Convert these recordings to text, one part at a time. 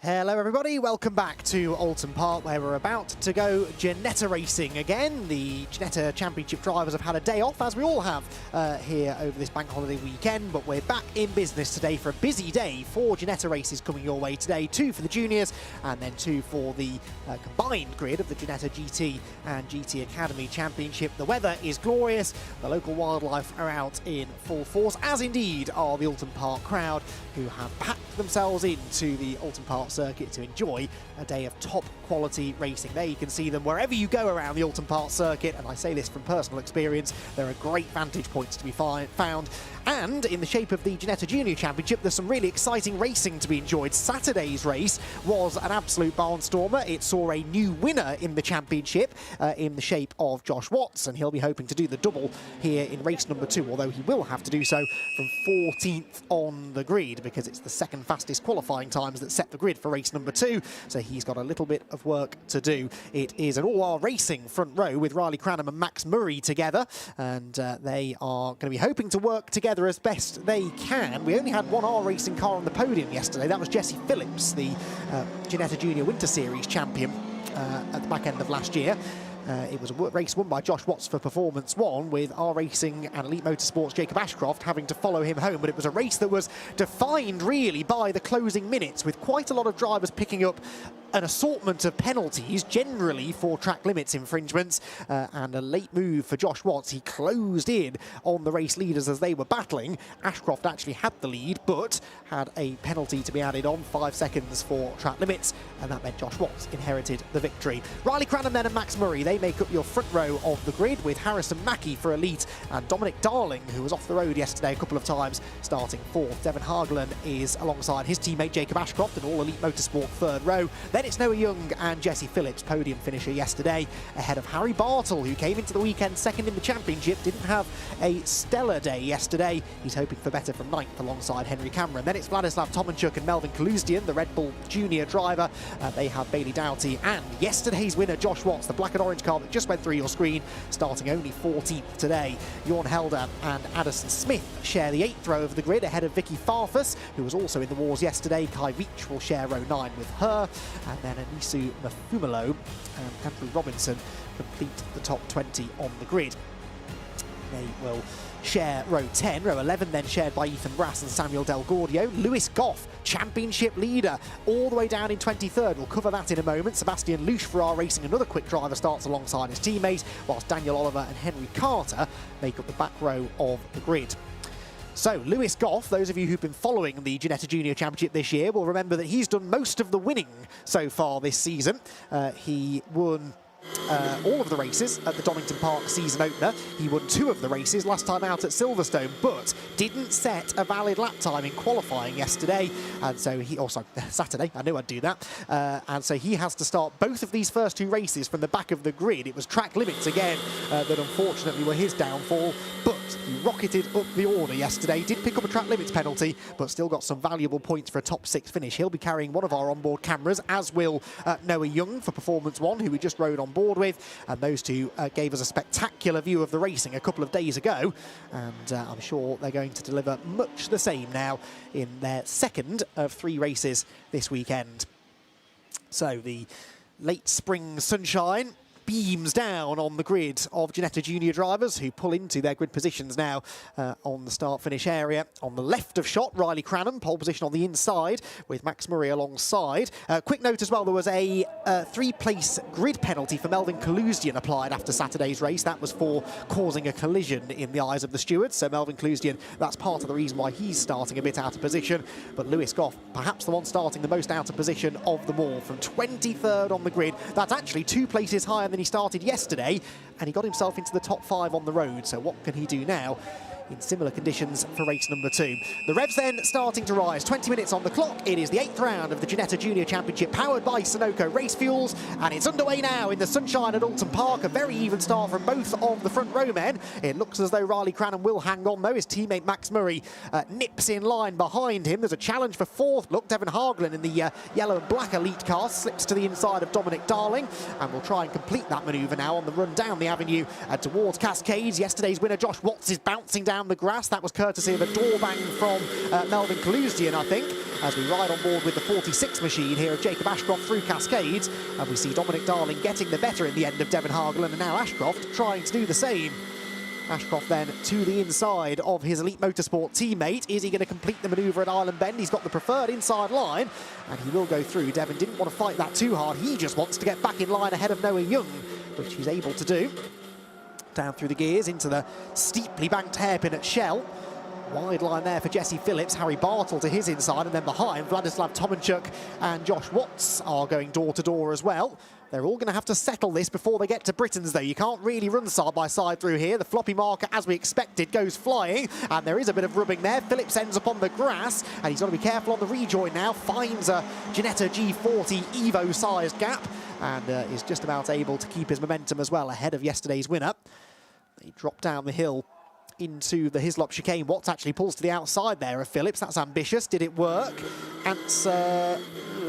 Hello everybody, welcome back to Oulton Park where we're about to go Ginetta racing again. The Ginetta Championship drivers have had a day off, as we all have here over this bank holiday weekend, but we're back in business today for a busy day. 4 Ginetta races coming your way today, 2 for the juniors and then 2 for the combined grid of the Ginetta GT and GT Academy Championship. The weather is glorious, the local wildlife are out in full force, as indeed are the Oulton Park crowd, who have packed themselves into the Oulton Park circuit to enjoy a day of top quality racing. There you can see them wherever you go around the Oulton Park circuit, and I say this from personal experience, there are great vantage points to be found. And in the shape of the Ginetta Junior Championship, there's some really exciting racing to be enjoyed. Saturday's race was an absolute barnstormer. It saw a new winner in the championship in the shape of Josh Watts, and he'll be hoping to do the double here in race number 2, although he will have to do so from 14th on the grid because it's the second fastest qualifying times that set the grid for race number 2, so he's got a little bit of work to do. It is an all-R racing front row with Riley Cranham and Max Murray together, and they are going to be hoping to work together as best they can. We only had one R racing car on the podium yesterday. That was Jesse Phillips, the Ginetta Junior Winter Series champion at the back end of last year. It was a race won by Josh Watts for Performance 1, with R Racing and Elite Motorsports Jacob Ashcroft having to follow him home. But it was a race that was defined really by the closing minutes, with quite a lot of drivers picking up an assortment of penalties, generally for track limits infringements, and a late move for Josh Watts. He closed in on the race leaders as they were battling. Ashcroft actually had the lead, but had a penalty to be added on, 5 seconds for track limits, and that meant Josh Watts inherited the victory. Riley Cranham then and Max Murray, they make up your front row of the grid, with Harrison Mackie for Elite and Dominic Darling, who was off the road yesterday a couple of times, starting 4th. Devon Hagelin is alongside his teammate Jacob Ashcroft, and all Elite Motorsport third row. Then it's Noah Young and Jesse Phillips, podium finisher yesterday, ahead of Harry Bartle, who came into the weekend second in the championship. Didn't have a stellar day yesterday. He's hoping for better from 9th alongside Henry Cameron. Then it's Vladislav Tomanchuk and Melvin Kaluzdian, the Red Bull Junior driver. They have Bailey Doughty and yesterday's winner Josh Watts, the black and orange car that just went through your screen, starting only 14th today. Jorn Helder and Addison Smith share the 8th row of the grid, ahead of Vicky Farfus, who was also in the wars yesterday. Kai Veach will share row 9 with her, and then Anisu Mafumalo and Andrew Robinson complete the top 20 on the grid. They will share row 10. Row 11 then shared by Ethan Brass and Samuel Del Gordio. Lewis Goff, championship leader, all the way down in 23rd. We'll cover that in a moment. Sebastian Lusch for R Racing, another quick driver, starts alongside his teammate, whilst Daniel Oliver and Henry Carter make up the back row of the grid. So, Lewis Goff, those of you who've been following the Ginetta Junior Championship this year will remember that he's done most of the winning so far this season. He won all of the races at the Donington Park season opener. He won 2 of the races last time out at Silverstone, but didn't set a valid lap time in qualifying yesterday, and so he also Saturday, I knew I'd do that, and so he has to start both of these first 2 races from the back of the grid. It was track limits again that unfortunately were his downfall, but he rocketed up the order yesterday, did pick up a track limits penalty, but still got some valuable points for a top 6 finish. He'll be carrying one of our onboard cameras, as will Noah Young for Performance 1, who we just rode on board with, and those two gave us a spectacular view of the racing a couple of days ago, and I'm sure they're going to deliver much the same now in their second of 3 races this weekend. So the late spring sunshine beams down on the grid of Ginetta Junior drivers, who pull into their grid positions now on the start-finish area. On the left of shot, Riley Cranham, pole position on the inside, with Max Murray alongside. Quick note as well, there was a 3-place grid penalty for Melvin Kaluzdian applied after Saturday's race. That was for causing a collision in the eyes of the stewards. So Melvin Kaluzdian, that's part of the reason why he's starting a bit out of position. But Lewis Goff, perhaps the one starting the most out of position of them all, from 23rd on the grid. That's actually 2 places higher than he started yesterday, and he got himself into the top 5 on the road. So what can he do now in similar conditions for race number 2? The revs then starting to rise. 20 minutes on the clock. It is the 8th round of the Ginetta Junior Championship, powered by Sunoco Race Fuels, and it's underway now in the sunshine at Oulton Park. A very even start from both of the front row men. It looks as though Riley Cranham will hang on, though. His teammate Max Murray nips in line behind him. There's a challenge for 4th. Look, Devon Hagelin in the yellow and black elite car slips to the inside of Dominic Darling, and will try and complete that manoeuvre now on the run down the avenue towards Cascades. Yesterday's winner Josh Watts is bouncing down down the grass. That was courtesy of a door bang from Melvin Kaluzdian, I think, as we ride on board with the 46 machine here of Jacob Ashcroft through Cascades. And we see Dominic Darling getting the better in the end of Devon Hagelen, and now Ashcroft trying to do the same. Ashcroft then to the inside of his Elite Motorsport teammate. Is he going to complete the manoeuvre at Island Bend? He's got the preferred inside line, and he will go through. Devon didn't want to fight that too hard. He just wants to get back in line ahead of Noah Young, which he's able to do. Down through the gears into the steeply banked hairpin at Shell. Wide line there for Jesse Phillips. Harry Bartle to his inside, and then behind Vladislav Tomanchuk and Josh Watts are going door to door as well. They're all going to have to settle this before they get to Britain's, though. You can't really run side by side through here. The floppy marker, as we expected, goes flying, and there is a bit of rubbing there. Phillips ends up on the grass, and he's got to be careful on the rejoin now. Finds a Ginetta G40 Evo-sized gap, and is just about able to keep his momentum as well ahead of yesterday's winner. They drop down the hill into the Hislop chicane. Watts actually pulls to the outside there of Phillips. That's ambitious. Did it work? Answer,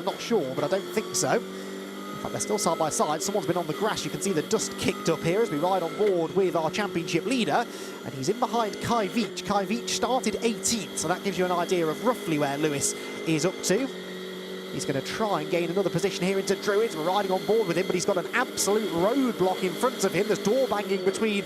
not sure, but I don't think so. In fact, they're still side by side. Someone's been on the grass. You can see the dust kicked up here as we ride on board with our championship leader. And he's in behind Kai Veach. Kai Veach started 18th, so that gives you an idea of roughly where Lewis is up to. He's going to try and gain another position here into Druids. We're riding on board with him, but he's got an absolute roadblock in front of him. There's door banging between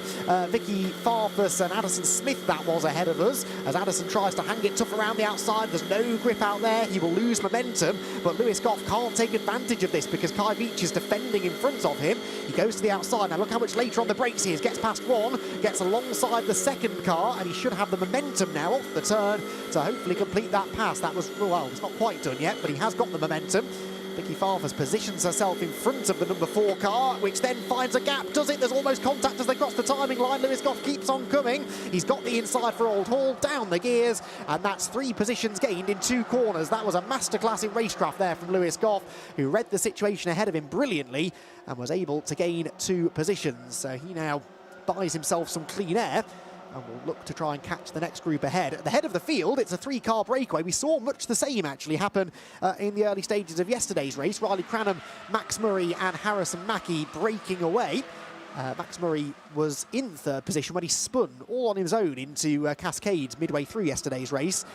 Vicky Farfus and Addison Smith, that was ahead of us, as Addison tries to hang it tough around the outside. There's no grip out there. He will lose momentum, but Lewis Goff can't take advantage of this because Kai Veach is defending in front of him. He goes to the outside. Now look how much later on the brakes he is. Gets past one, gets alongside the second car, and he should have the momentum now off the turn to hopefully complete that pass. That was, well, it's not quite done yet, but he has got the momentum. Vicky Farfus positions herself in front of the number 4 car, which then finds a gap. Does it? There's almost contact as they cross the timing line. Lewis Goff keeps on coming. He's got the inside for Old Hall, down the gears, and that's 3 positions gained in 2 corners. That was a masterclass in racecraft there from Lewis Goff, who read the situation ahead of him brilliantly and was able to gain 2 positions. So he now buys himself some clean air and will look to try and catch the next group ahead. At the head of the field, it's a 3-car breakaway. We saw much the same actually happen in the early stages of yesterday's race. Riley Cranham, Max Murray and Harrison Mackie breaking away. Max Murray was in 3rd position when he spun all on his own into Cascades midway through yesterday's race.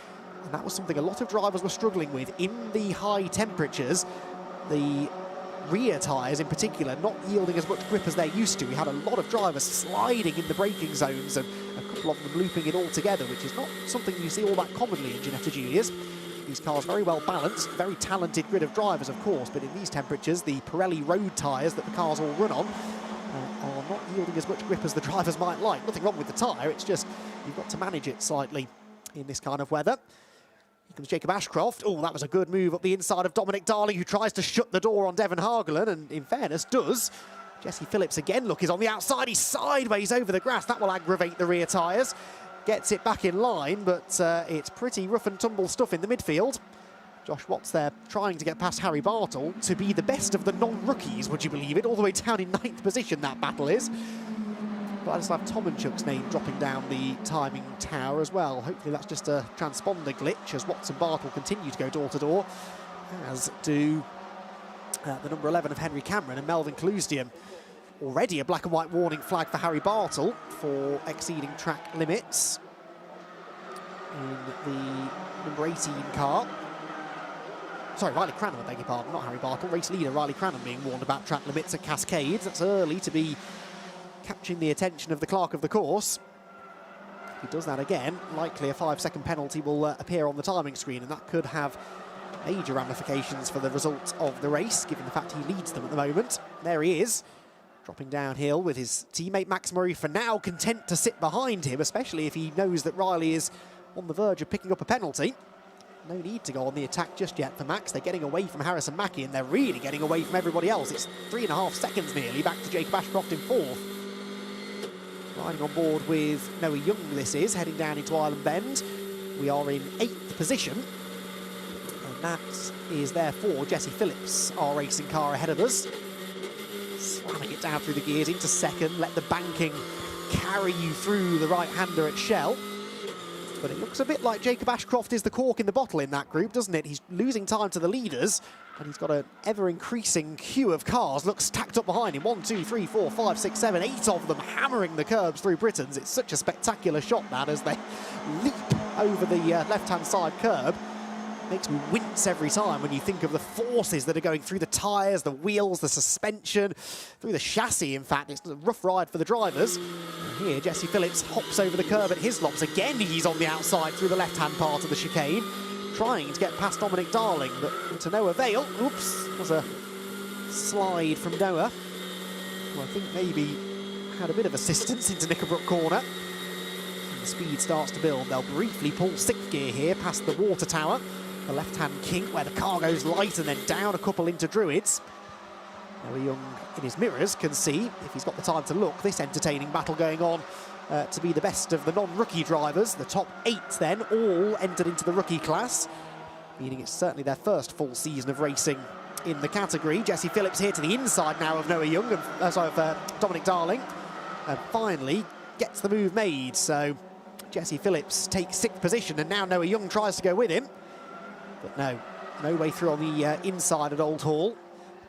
And that was something a lot of drivers were struggling with in the high temperatures. The rear tyres in particular not yielding as much grip as they're used to. We had a lot of drivers sliding in the braking zones and a couple of them looping it all together, which is not something you see all that commonly in Ginetta Juniors. These cars very well balanced, very talented grid of drivers of course, but in these temperatures the Pirelli road tyres that the cars all run on are not yielding as much grip as the drivers might like. Nothing wrong with the tyre, it's just you've got to manage it slightly in this kind of weather. Here comes Jacob Ashcroft. Oh, that was a good move up the inside of Dominic Darling, who tries to shut the door on Devon Hagelen, and in fairness, does. Jesse Phillips again, look, is on the outside. He's sideways over the grass. That will aggravate the rear tyres. Gets it back in line, but it's pretty rough and tumble stuff in the midfield. Josh Watts there trying to get past Harry Bartle to be the best of the non-rookies, would you believe it? All the way down in 9th position, that battle is. Vladislav Tomanchuk's name dropping down the timing tower as well. Hopefully that's just a transponder glitch as Watts and Bartle continue to go door to door, as do the number 11 of Henry Cameron and Melvin Kaluzdian. Already a black and white warning flag for Harry Bartle for exceeding track limits in the number 18 car. Sorry, Riley Cranham, I beg your pardon, not Harry Bartle. Race leader Riley Cranham being warned about track limits at Cascades. That's early to be catching the attention of the clerk of the course. If he does that again, likely a 5-second penalty will appear on the timing screen, and that could have major ramifications for the result of the race, given the fact he leads them at the moment. There he is, dropping downhill with his teammate Max Murray, for now content to sit behind him, especially if he knows that Riley is on the verge of picking up a penalty. No need to go on the attack just yet for Max. They're getting away from Harrison Mackie, and they're really getting away from everybody else. It's 3.5 seconds nearly back to Jacob Ashcroft in 4th. Riding on board with Noah Young, this is, heading down into Island Bend. We are in 8th position, and that is therefore Jesse Phillips, our racing car ahead of us. Slamming it down through the gears into 2nd, let the banking carry you through the right-hander at Shell. But it looks a bit like Jacob Ashcroft is the cork in the bottle in that group, doesn't it? He's losing time to the leaders, and he's got an ever-increasing queue of cars. Looks stacked up behind him. 1, 2, 3, 4, 5, 6, 7, 8 of them hammering the curbs through Britons. It's such a spectacular shot, that, as they leap over the left-hand side curb. Makes me wince every time when you think of the forces that are going through the tyres, the wheels, the suspension, through the chassis, in fact. It's a rough ride for the drivers. And here, Jesse Phillips hops over the curb at his lops. Again, he's on the outside through the left-hand part of the chicane, trying to get past Dominic Darling, but to no avail. Oops, was a slide from Noah, who I think maybe had a bit of assistance into Knickerbrook corner. And the speed starts to build. They'll briefly pull 6th gear here past the water tower. The left-hand kink where the car goes light and then down a couple into Druids. Noah Young in his mirrors can see, if he's got the time to look, this entertaining battle going on to be the best of the non-rookie drivers. The top 8 then all entered into the rookie class, meaning it's certainly their first full season of racing in the category. Jesse Phillips here to the inside now of Noah Young, of Dominic Darling, and finally gets the move made. So Jesse Phillips takes 6th position, and now Noah Young tries to go with him. But no way through on the inside at Old Hall.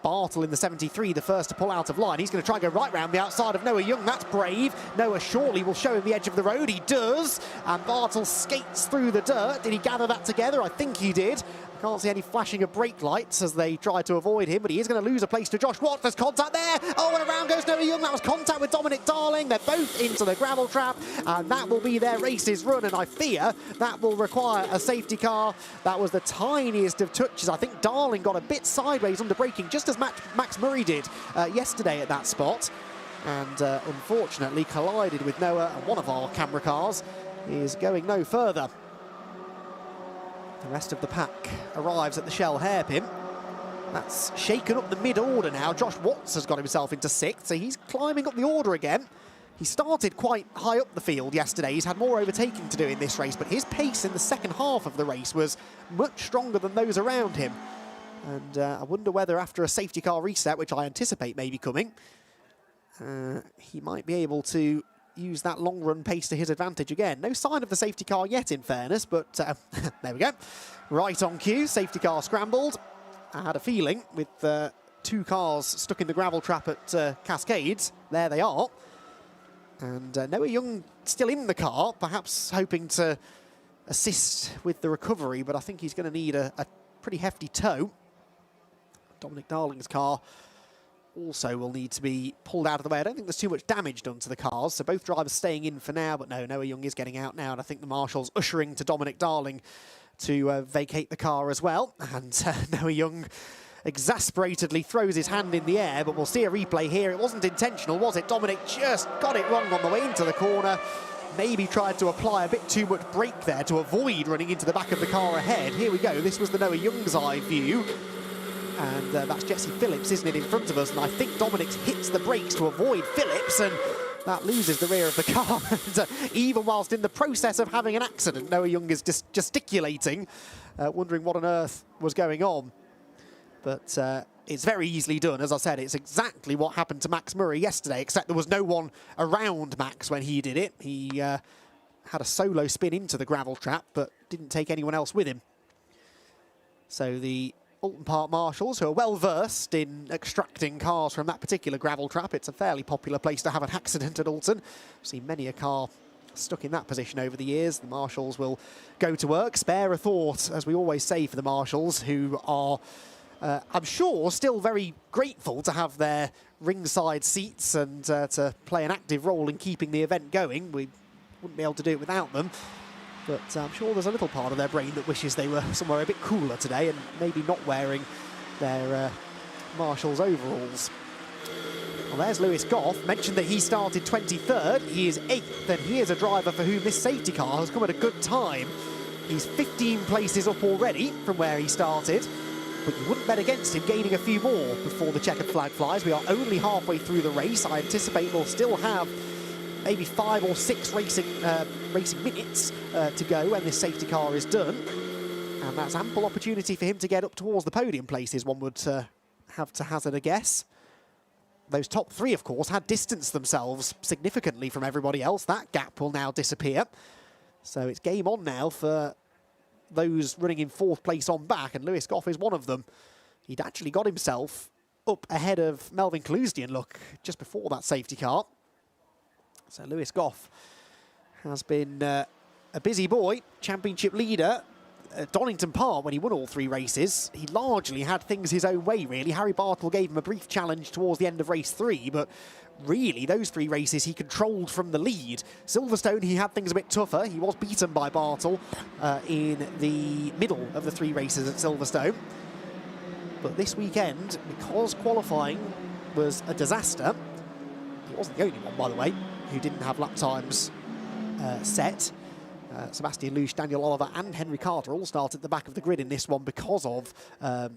Bartle in the 73, the first to pull out of line. He's going to try and go right round the outside of Noah Young. That's brave. Noah surely will show him the edge of the road. He does. And Bartle skates through the dirt. Did he gather that together? I think he did. Can't see any flashing of brake lights as they try to avoid him, but he is going to lose a place to Josh Watt. There's contact there. Oh, and around goes Noah Young. That was contact with Dominic Darling. They're both into the gravel trap, and that will be their race's run, and I fear that will require a safety car. That was the tiniest of touches. I think Darling got a bit sideways under braking, just as Max Murray did yesterday at that spot, and unfortunately collided with Noah, and one of our camera cars is going no further. The rest of the pack arrives at the Shell hairpin. That's shaken up the mid-order now. Josh Watts has got himself into 6th, so he's climbing up the order again. He started quite high up the field yesterday. He's had more overtaking to do in this race, but his pace in the second half of the race was much stronger than those around him. And I wonder whether after a safety car reset, which I anticipate may be coming, he might be able to use that long-run pace to his advantage again. No sign of the safety car yet, in fairness, but there we go. Right on cue, safety car scrambled. I had a feeling with 2 cars stuck in the gravel trap at Cascades. There they are. And Noah Young still in the car, perhaps hoping to assist with the recovery, but I think he's going to need a pretty hefty tow. Dominic Darling's car also will need to be pulled out of the way. I don't think there's too much damage done to the cars, so both drivers staying in for now, but no, Noah Young is getting out now, and I think the marshals ushering to Dominic Darling to vacate the car as well. And Noah Young exasperatedly throws his hand in the air, but we'll see a replay here. It wasn't intentional, was it? Dominic just got it wrong on the way into the corner. Maybe tried to apply a bit too much brake there to avoid running into the back of the car ahead. Here we go. This was the Noah Young's eye view. And that's Jesse Phillips, isn't it, in front of us? And I think Dominic hits the brakes to avoid Phillips, and that loses the rear of the car. And, even whilst in the process of having an accident, Noah Young is just gesticulating, wondering what on earth was going on. But it's very easily done. As I said, it's exactly what happened to Max Murray yesterday, except there was no one around Max when he did it. He had a solo spin into the gravel trap, but didn't take anyone else with him. So the Oulton Park marshals, who are well versed in extracting cars from that particular gravel trap. It's a fairly popular place to have an accident at Oulton. I've seen many a car stuck in that position over the years. The marshals will go to work, spare a thought, as we always say for the marshals, who are, I'm sure, still very grateful to have their ringside seats and to play an active role in keeping the event going. We wouldn't be able to do it without them. But I'm sure there's a little part of their brain that wishes they were somewhere a bit cooler today and maybe not wearing their marshals overalls. Well, there's Lewis Goff. Mentioned that he started 23rd. He is 8th, and he is a driver for whom this safety car has come at a good time. He's 15 places up already from where he started, but you wouldn't bet against him gaining a few more before the checkered flag flies. We are only halfway through the race. I anticipate we'll still have maybe 5 or 6 racing minutes to go when this safety car is done. And that's ample opportunity for him to get up towards the podium places, one would have to hazard a guess. Those top 3, of course, had distanced themselves significantly from everybody else. That gap will now disappear. So it's game on now for those running in 4th place on back, and Lewis Goff is one of them. He'd actually got himself up ahead of Melvin Kaluzdian, look, just before that safety car. So Lewis Goff has been a busy boy, championship leader at Donington Park when he won all 3 races. He largely had things his own way, really. Harry Bartle gave him a brief challenge towards the end of race 3, but really those 3 races he controlled from the lead. Silverstone, he had things a bit tougher. He was beaten by Bartle in the middle of the 3 races at Silverstone. But this weekend, because qualifying was a disaster, he wasn't the only one, by the way, who didn't have lap times set. Sebastian Lusch, Daniel Oliver and Henry Carter all started at the back of the grid in this one because of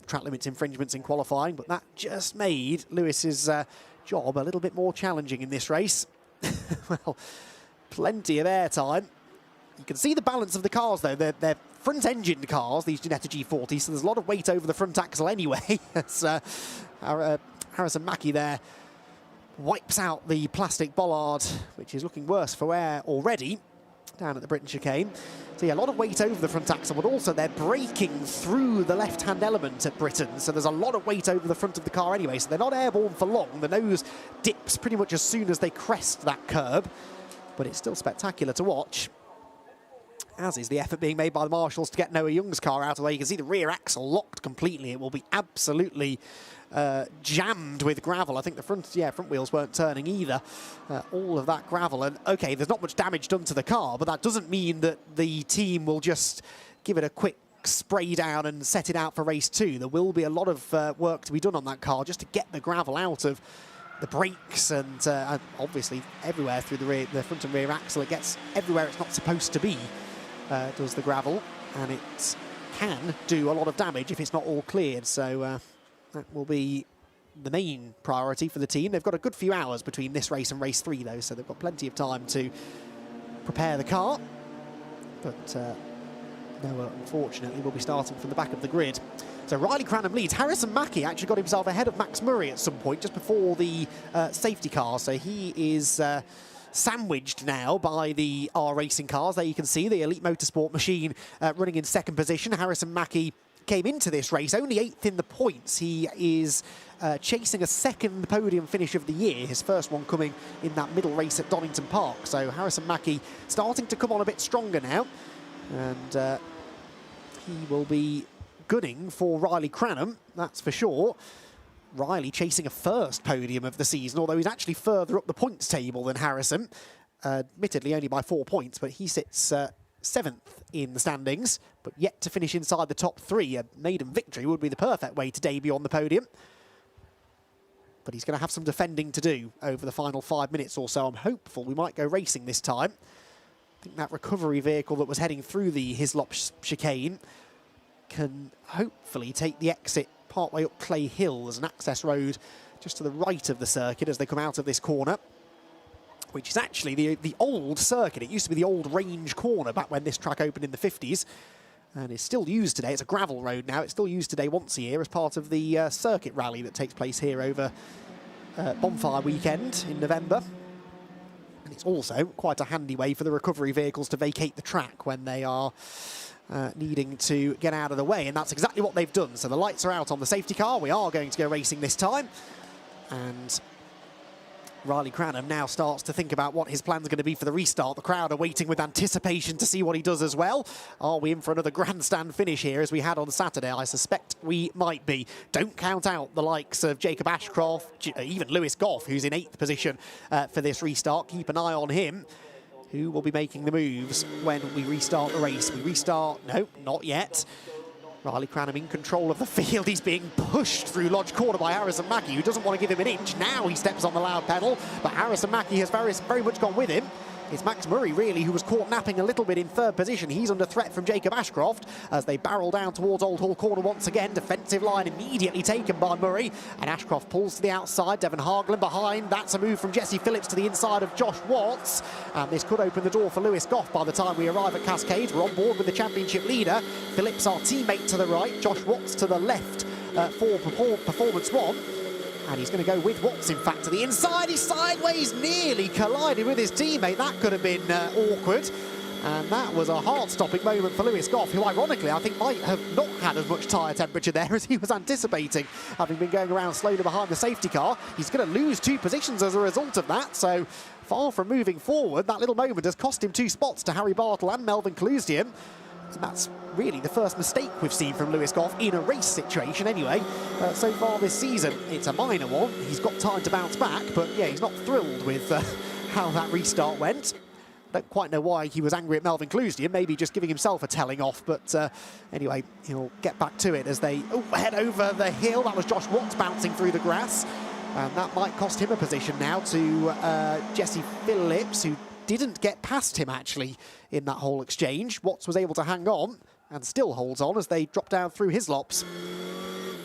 track limits infringements in qualifying, but that just made Lewis's job a little bit more challenging in this race. Well, plenty of airtime. You can see the balance of the cars, though. They're front-engined cars, these Ginetta G40, so there's a lot of weight over the front axle anyway. As Harrison Mackie there wipes out the plastic bollard, which is looking worse for wear already, down at the Britain chicane. So yeah, a lot of weight over the front axle, but also they're braking through the left-hand element at Britain, so there's a lot of weight over the front of the car anyway, so they're not airborne for long. The nose dips pretty much as soon as they crest that curb, but it's still spectacular to watch, as is the effort being made by the marshals to get Noah Young's car out of the way. You can see the rear axle locked completely. It will be absolutely jammed with gravel. I think the front wheels weren't turning either. All of that gravel. And OK, there's not much damage done to the car, but that doesn't mean that the team will just give it a quick spray down and set it out for race 2. There will be a lot of work to be done on that car just to get the gravel out of the brakes and obviously everywhere through the front and rear axle. It gets everywhere it's not supposed to be. Does the gravel, and it can do a lot of damage if it's not all cleared. So that will be the main priority for the team. They've got a good few hours between this race and race 3, though, so they've got plenty of time to prepare the car. But Noah, unfortunately, will be starting from the back of the grid. So Riley Cranham leads. Harrison Mackie actually got himself ahead of Max Murray at some point, just before the safety car. So he is sandwiched now by the R Racing cars. There you can see the Elite Motorsport machine running in 2nd position. Harrison Mackie came into this race only 8th in the points. He is chasing a 2nd podium finish of the year, his first one coming in that middle race at Donington Park. So Harrison Mackie starting to come on a bit stronger now, and he will be gunning for Riley Cranham, that's for sure. Riley chasing a 1st podium of the season, although he's actually further up the points table than Harrison. Admittedly only by 4 points, but he sits 7th in the standings, but yet to finish inside the top 3. A maiden victory would be the perfect way to debut on the podium. But he's going to have some defending to do over the final 5 minutes or so. I'm hopeful we might go racing this time. I think that recovery vehicle that was heading through the Hislop chicane can hopefully take the exit partway up Clay Hill. There's an access road just to the right of the circuit as they come out of this corner, which is actually the old circuit. It used to be the old range corner back when this track opened in the 50s, and is still used today. It's a gravel road now. It's still used today once a year as part of the circuit rally that takes place here over Bonfire weekend in November. And it's also quite a handy way for the recovery vehicles to vacate the track when they are needing to get out of the way, and that's exactly what they've done. So the lights are out on the safety car. We are going to go racing this time, and Riley Cranham now starts to think about what his plans are going to be for the restart. The crowd are waiting with anticipation to see what he does as well. Are we in for another grandstand finish here as we had on Saturday? I suspect we might be. Don't count out the likes of Jacob Ashcroft, even Lewis Goff, who's in 8th position for this restart. Keep an eye on him, who will be making the moves when we restart the race. We restart, no, not yet. Riley Cranham in control of the field. He's being pushed through Lodge Corner by Harrison Mackie, who doesn't want to give him an inch. Now he steps on the loud pedal, but Harrison Mackie has very much gone with him. It's Max Murray, really, who was caught napping a little bit in 3rd position. He's under threat from Jacob Ashcroft as they barrel down towards Old Hall Corner once again. Defensive line immediately taken by Murray, and Ashcroft pulls to the outside. Devon Hargland behind. That's a move from Jesse Phillips to the inside of Josh Watts, and this could open the door for Lewis Goff by the time we arrive at Cascades. We're on board with the championship leader. Phillips, our teammate, to the right. Josh Watts to the left for Performance 1. And he's going to go with Watts, in fact, to the inside. He's sideways, nearly collided with his teammate. That could have been awkward. And that was a heart-stopping moment for Lewis Goff, who ironically I think might have not had as much tyre temperature there as he was anticipating, having been going around slowly behind the safety car. He's going to lose 2 positions as a result of that, so far from moving forward. That little moment has cost him 2 spots to Harry Bartle and Melvin Clusian. And that's really the first mistake we've seen from Lewis Goff in a race situation anyway. So far this season, it's a minor one. He's got time to bounce back, but yeah, he's not thrilled with how that restart went. Don't quite know why he was angry at Melvin Clusian, maybe just giving himself a telling off, but anyway, he'll get back to it as they head over the hill. That was Josh Watts bouncing through the grass, and that might cost him a position now to Jesse Phillips, who didn't get past him actually in that whole exchange. Watts was able to hang on and still holds on as they drop down through his lops.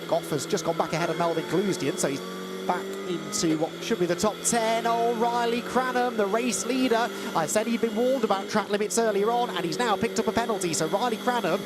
Goff has just gone back ahead of Melvin Clusian, so he's back into what should be the top 10. Oh, Riley Cranham, the race leader. I said he'd been warned about track limits earlier on, and he's now picked up a penalty. So Riley Cranham,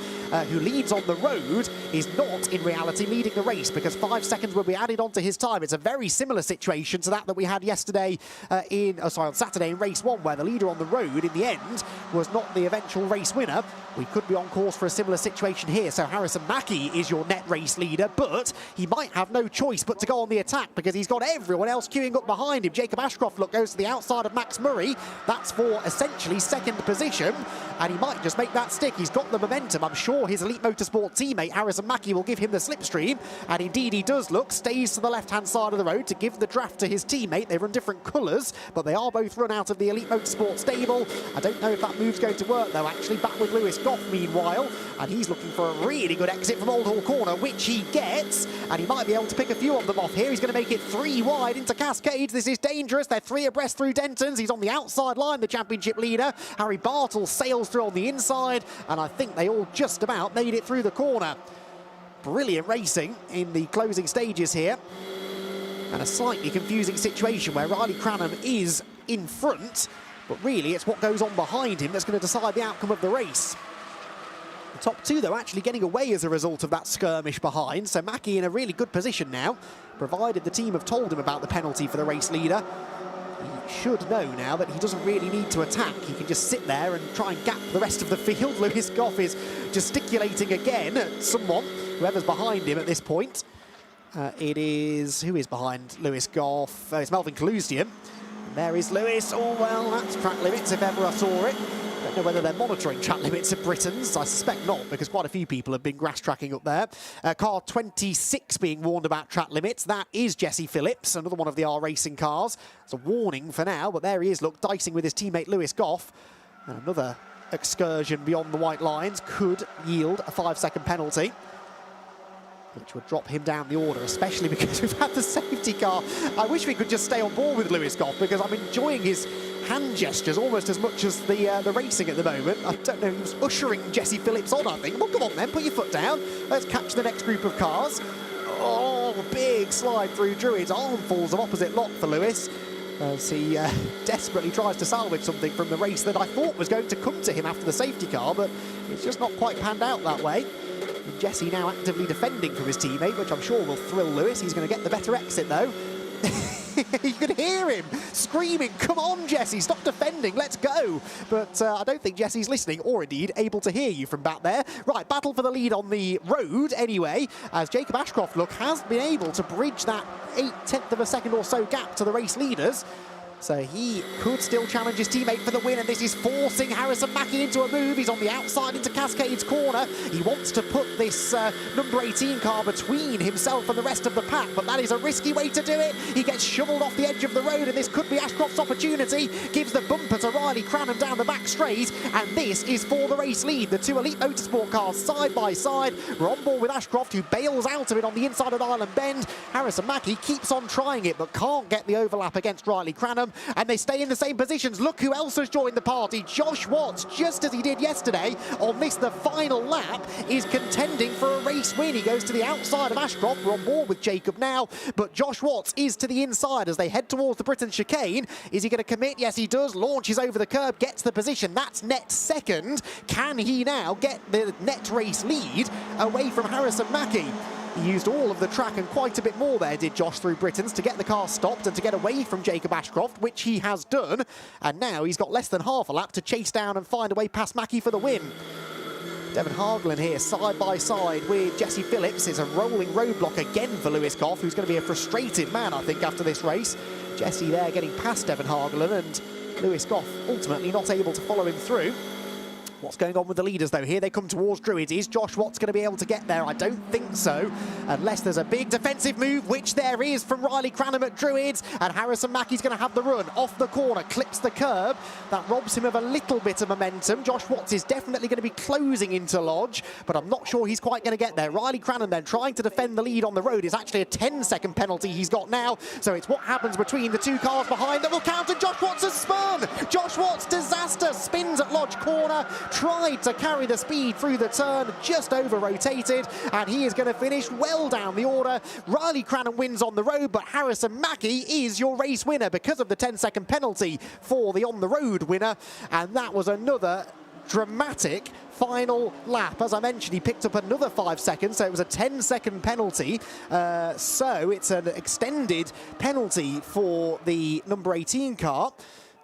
who leads on the road, is not in reality leading the race because 5 seconds will be added onto his time. It's a very similar situation to that we had yesterday on Saturday in race 1, where the leader on the road in the end was not the eventual race winner. We could be on course for a similar situation here. So Harrison Mackie is your net race leader, but he might have no choice but to go on the attack because he's got everyone else queuing up behind him. Jacob Ashcroft, look, goes to the outside of Max Murray. That's for essentially second position, and he might just make that stick. He's got the momentum. I'm sure his Elite Motorsport teammate Harrison Mackie will give him the slipstream, and indeed he does. Look, stays to the left-hand side of the road to give the draft to his teammate. They run different colours, but they are both run out of the Elite Motorsport stable. I don't know if that move's going to work, though, actually. Back with Lewis Goff, meanwhile, and he's looking for a really good exit from Old Hall Corner, which he gets, and he might be able to pick a few of them off here. He's going to make it 3 wide into Cascades. This is dangerous. They're 3 abreast through Dentons. He's on the outside line, the championship leader. Harry Bartle sails through on the inside, and I think they all just about made it through the corner. Brilliant racing in the closing stages here, and a slightly confusing situation where Riley Cranham is in front, but really it's what goes on behind him that's going to decide the outcome of the race. The top 2, though, actually getting away as a result of that skirmish behind, so Mackie in a really good position now, provided the team have told him about the penalty for the race leader. He should know now that he doesn't really need to attack. He can just sit there and try and gap the rest of the field. Lewis Goff is gesticulating again at someone, whoever's behind him at this point. It is... who is behind Lewis Goff? It's Melvin Clusian. And there is Lewis. Oh, well, that's track limits if ever I saw it. Don't know whether they're monitoring track limits at Britain's. I suspect not, because quite a few people have been grass tracking up there. Car 26 being warned about track limits. That is Jesse Phillips, another one of the R Racing cars. It's a warning for now, but there he is, look, dicing with his teammate Lewis Goff. And another excursion beyond the white lines could yield a 5-second penalty, which would drop him down the order, especially because we've had the safety car. I wish we could just stay on board with Lewis Goff, because I'm enjoying his hand gestures almost as much as the racing at the moment. I don't know, he was ushering Jesse Phillips on, I think. Well, come on then, put your foot down. Let's catch the next group of cars. Oh, big slide through Druid's. Armfuls of opposite lot for Lewis, as he desperately tries to salvage something from the race that I thought was going to come to him after the safety car, but it's just not quite panned out that way. And Jesse now actively defending from his teammate, which I'm sure will thrill Lewis. He's going to get the better exit, though. You can hear him screaming, come on, Jesse, stop defending, let's go. But I don't think Jesse's listening, or indeed able to hear you from back there. Right, battle for the lead on the road anyway, as Jacob Ashcroft, look, has been able to bridge that 0.8 of a second or so gap to the race leaders. So he could still challenge his teammate for the win, and this is forcing Harrison Mackie into a move. He's on the outside into Cascades corner. He wants to put this number 18 car between himself and the rest of the pack, but that is a risky way to do it. He gets shoveled off the edge of the road, and this could be Ashcroft's opportunity. Gives the bumper to Riley Cranham down the back straight, and this is for the race lead. The 2 Elite Motorsport cars side by side. We're on board with Ashcroft, who bails out of it on the inside of Island Bend. Harrison Mackie keeps on trying it, but can't get the overlap against Riley Cranham. And they stay in the same positions. Look who else has joined the party. Josh Watts, just as he did yesterday on this, the final lap, is contending for a race win. He goes to the outside of Ashcroft. We're on board with Jacob now, but Josh Watts is to the inside as they head towards the Britain chicane. Is he going to commit? Yes, he does. Launches over the curb, gets the position. That's net second. Can he now get the net race lead away from Harrison Mackie? He used all of the track and quite a bit more there, did Josh, through Britons to get the car stopped and to get away from Jacob Ashcroft, which he has done. And now he's got less than half a lap to chase down and find a way past Mackie for the win. Devon Hagelin here, side by side with Jesse Phillips. It's a rolling roadblock again for Lewis Goff, who's going to be a frustrated man, I think, after this race. Jesse there getting past Devon Hagelin, and Lewis Goff ultimately not able to follow him through. What's going on with the leaders, though, here? They come towards Druids. Is Josh Watts going to be able to get there? I don't think so, unless there's a big defensive move, which there is from Riley Cranham at Druids, and Harrison Mackey's going to have the run. Off the corner, clips the curb. That robs him of a little bit of momentum. Josh Watts is definitely going to be closing into Lodge, but I'm not sure he's quite going to get there. Riley Cranham then trying to defend the lead on the road. It's actually a 10-second penalty he's got now, so it's what happens between the two cars behind that will count, and Josh Watts has spun! Josh Watts, disaster, spins at Lodge corner, tried to carry the speed through the turn, just over-rotated, and he is going to finish well down the order. Riley Cranham wins on the road, but Harrison Mackey is your race winner because of the 10-second penalty for the on-the-road winner, and that was another dramatic final lap. As I mentioned, he picked up another 5 seconds, so it was a 10-second penalty. So it's an extended penalty for the number 18 car,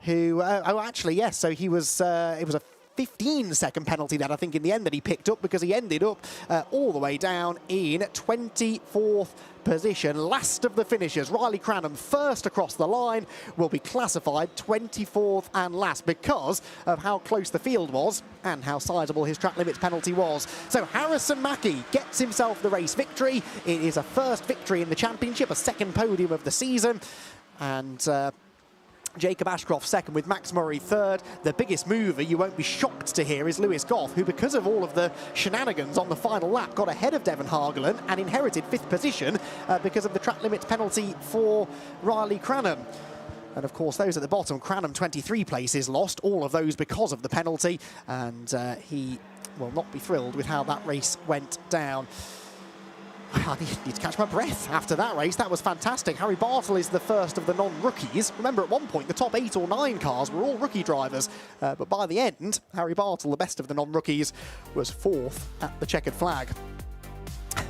who, oh, actually, yes, so he was, it was a 15-second penalty that I think in the end that he picked up, because he ended up all the way down in 24th position, last of the finishers. Riley Cranham, first across the line, will be classified 24th and last because of how close the field was and how sizable his track limits penalty was. So Harrison Mackey gets himself the race victory. It is a first victory in the championship, a second podium of the season, and Jacob Ashcroft second with Max Murray third. The biggest mover, you won't be shocked to hear, is Lewis Goff, who, because of all of the shenanigans on the final lap, got ahead of Devon Hagelin and inherited 5th position because of the track limits penalty for Riley Cranham. And of course, those at the bottom, Cranham 23 places lost, all of those because of the penalty, and he will not be thrilled with how that race went down. I need to catch my breath after that race. That was fantastic. Harry Bartle is the first of the non-rookies. Remember, at one point, the top 8 or 9 cars were all rookie drivers. But by the end, Harry Bartle, the best of the non-rookies, was 4th at the checkered flag.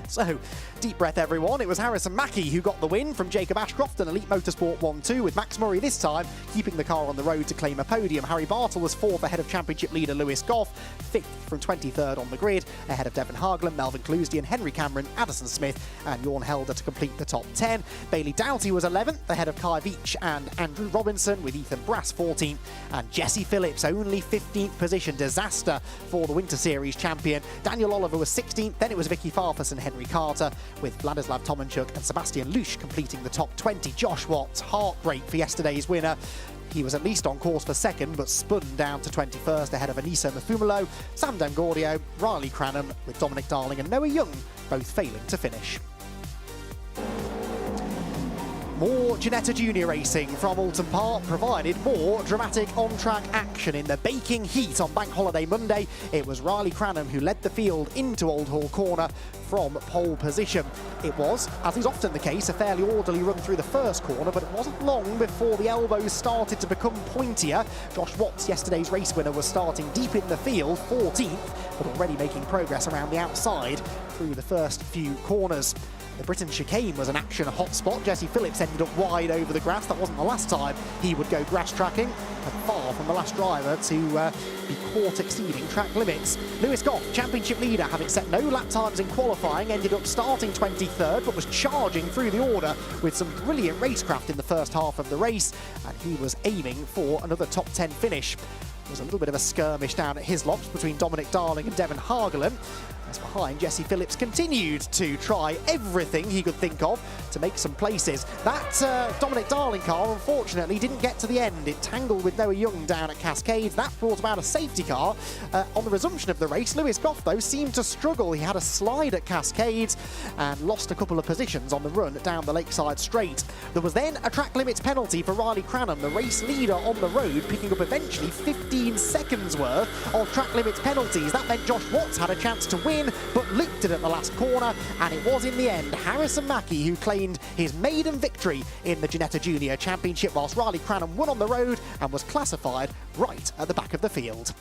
So, deep breath, everyone. It was Harrison Mackey who got the win from Jacob Ashcroft and Elite Motorsport 1-2, with Max Murray this time keeping the car on the road to claim a podium. Harry Bartle was 4th ahead of championship leader Lewis Goff, 5th from 23rd on the grid, ahead of Devon Hagelin, Melvin Clousdian, Henry Cameron, Addison Smith and Jorn Helder to complete the top 10. Bailey Doughty was 11th ahead of Kai Veach and Andrew Robinson, with Ethan Brass 14th and Jesse Phillips only 15th position. Disaster for the Winter Series champion. Daniel Oliver was 16th, then it was Vicky Farfus and Henry Carter, with Vladislav Tomanchuk and Sebastian Lusch completing the top 20. Josh Watts, heartbreak for yesterday's winner. He was at least on course for second, but spun down to 21st ahead of Aniso Mafumalo, Sam Dangordio, Riley Cranham, with Dominic Darling and Noah Young both failing to finish. More Ginetta Junior racing from Oulton Park provided more dramatic on-track action. In the baking heat on Bank Holiday Monday, it was Riley Cranham who led the field into Old Hall Corner from pole position. It was, as is often the case, a fairly orderly run through the first corner, but it wasn't long before the elbows started to become pointier. Josh Watts, yesterday's race winner, was starting deep in the field, 14th, but already making progress around the outside through the first few corners. The Britain chicane was an action hotspot. Jesse Phillips ended up wide over the grass. That wasn't the last time he would go grass tracking, and far from the last driver to be caught exceeding track limits. Lewis Goff, championship leader, having set no lap times in qualifying, ended up starting 23rd, but was charging through the order with some brilliant racecraft in the first half of the race, and he was aiming for another top 10 finish. There was a little bit of a skirmish down at Hislop's between Dominic Darling and Devon Hagelin, as behind Jesse Phillips continued to try everything he could think of to make some places. That Dominic Darling car unfortunately didn't get to the end. It tangled with Noah Young down at Cascades. That brought about a safety car. On the resumption of the race, Lewis Goff, though, seemed to struggle. He had a slide at Cascades and lost a couple of positions on the run down the Lakeside Straight. There was then a track limits penalty for Riley Cranham, the race leader on the road, picking up eventually 15 seconds worth of track limits penalties. That meant Josh Watts had a chance to win, but looped it at the last corner, and it was in the end Harrison Mackey who claimed his maiden victory in the Ginetta Junior Championship, whilst Riley Cranham won on the road and was classified right at the back of the field.